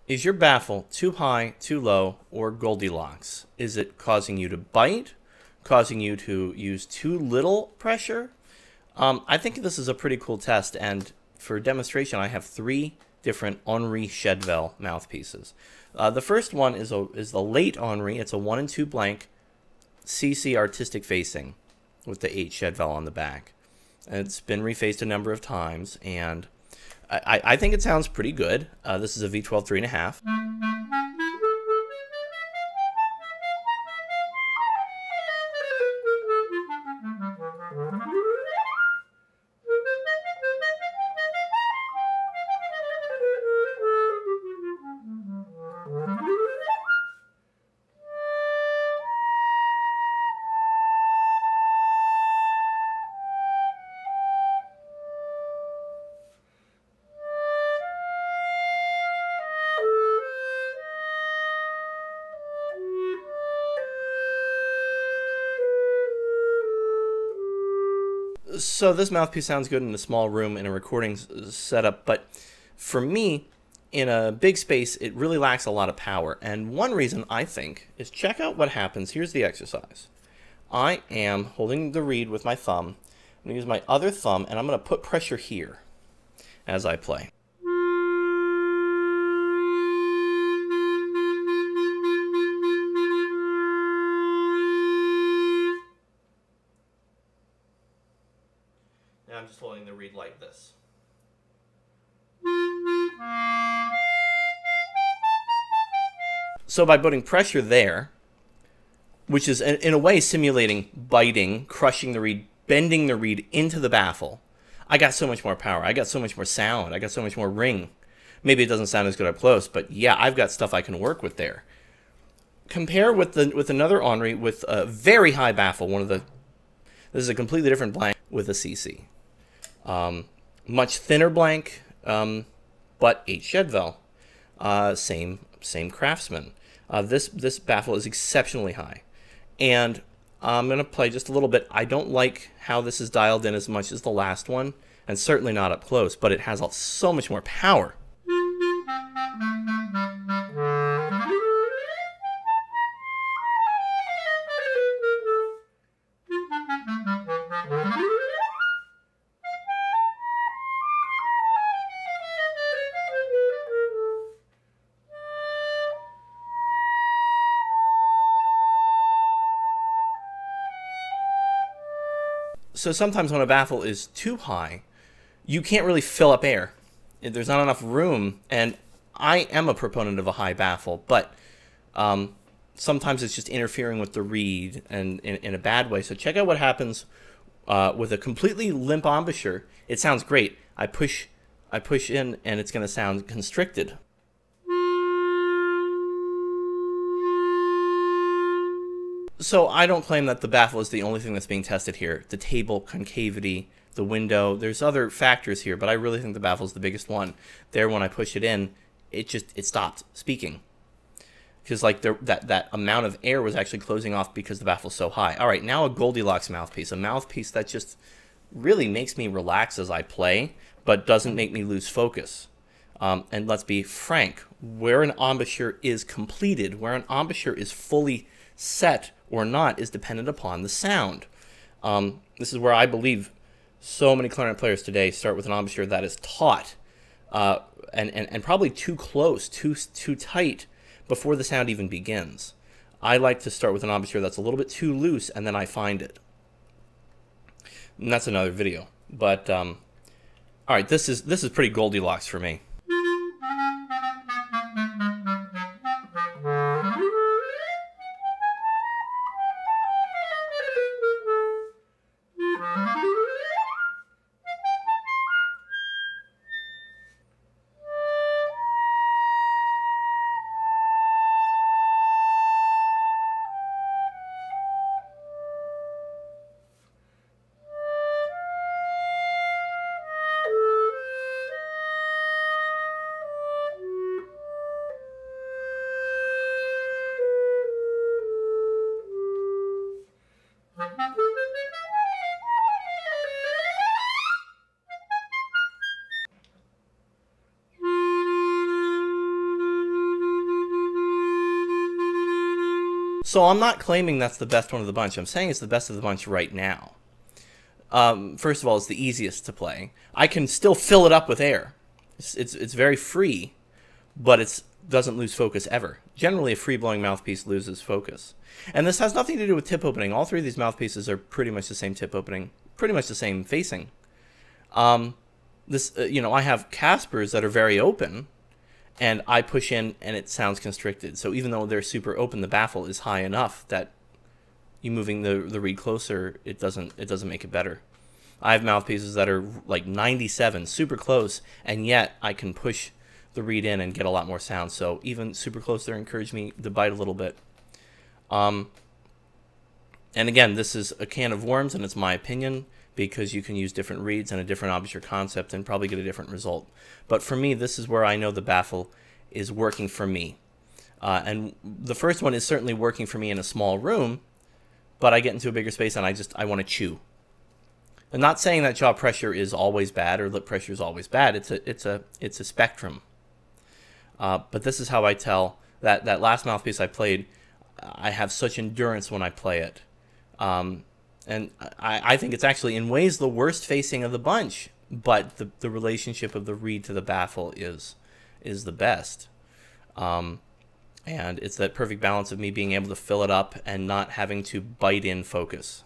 Is your baffle too high, too low, or Goldilocks? Is it causing you to bite? Causing you to use too little pressure? I think this is a pretty cool test, and for demonstration, I have 3 different Henri Chedeville mouthpieces. The first one is the late Henri. It's a 1 and 2 blank CC artistic facing with the 8 Chedeville on the back. And it's been refaced a number of times, and I think it sounds pretty good. This is a V12 3.5. So this mouthpiece sounds good in a small room in a recording setup, but for me, in a big space, it really lacks a lot of power. And one reason, I think, is check out what happens. Here's the exercise. I am holding the reed with my thumb. I'm going to use my other thumb, and I'm going to put pressure here as I play. Now I'm just holding the reed like this. So by putting pressure there, which is in a way simulating biting, crushing the reed, bending the reed into the baffle, I got so much more power. I got so much more sound. I got so much more ring. Maybe it doesn't sound as good up close, but yeah, I've got stuff I can work with there. Compare with another Henri with a very high baffle. This is a completely different blank with a CC. Much thinner blank, but 8 Chedeville. Same craftsman. This baffle is exceptionally high, and I'm gonna play just a little bit. I don't like how this is dialed in as much as the last one, and certainly not up close, but it has so much more power. So sometimes when a baffle is too high, you can't really fill up air. There's not enough room, and I am a proponent of a high baffle, but sometimes it's just interfering with the reed and in a bad way. So check out what happens with a completely limp embouchure. It sounds great. I push in, and it's going to sound constricted. So I don't claim that the baffle is the only thing that's being tested here. The table, concavity, the window, there's other factors here, but I really think the baffle is the biggest one. There, when I push it in, it stopped speaking. Because like that amount of air was actually closing off because the baffle's so high. All right, now a Goldilocks mouthpiece. A mouthpiece that just really makes me relax as I play, but doesn't make me lose focus. And let's be frank, where an embouchure is completed, where an embouchure is fully set or not, is dependent upon the sound. This is where I believe so many clarinet players today start with an embouchure that is taut and probably too close, too tight before the sound even begins. I like to start with an embouchure that's a little bit too loose, and then I find it. And that's another video. But all right, this is pretty Goldilocks for me. So I'm not claiming that's the best one of the bunch. I'm saying it's the best of the bunch right now. First of all, it's the easiest to play. I can still fill it up with air. It's very free, but it doesn't lose focus ever. Generally, a free-blowing mouthpiece loses focus. And this has nothing to do with tip opening. All three of these mouthpieces are pretty much the same tip opening, pretty much the same facing. You know, I have Caspers that are very open, and I push in and it sounds constricted. So even though they're super open, the baffle is high enough that you moving the reed closer, it doesn't make it better. I have mouthpieces that are like 97, super close, and yet I can push the reed in and get a lot more sound. So even super close there encouraged me to bite a little bit. And again, this is a can of worms, and it's my opinion, because you can use different reeds and a different object or concept and probably get a different result. But for me, this is where I know the baffle is working for me. And the first one is certainly working for me in a small room, but I get into a bigger space and I want to chew. I'm not saying that jaw pressure is always bad or lip pressure is always bad. It's a spectrum. But this is how I tell that last mouthpiece I played, I have such endurance when I play it. And I think it's actually in ways the worst facing of the bunch, but the relationship of the reed to the baffle is the best. And it's that perfect balance of me being able to fill it up and not having to bite in focus.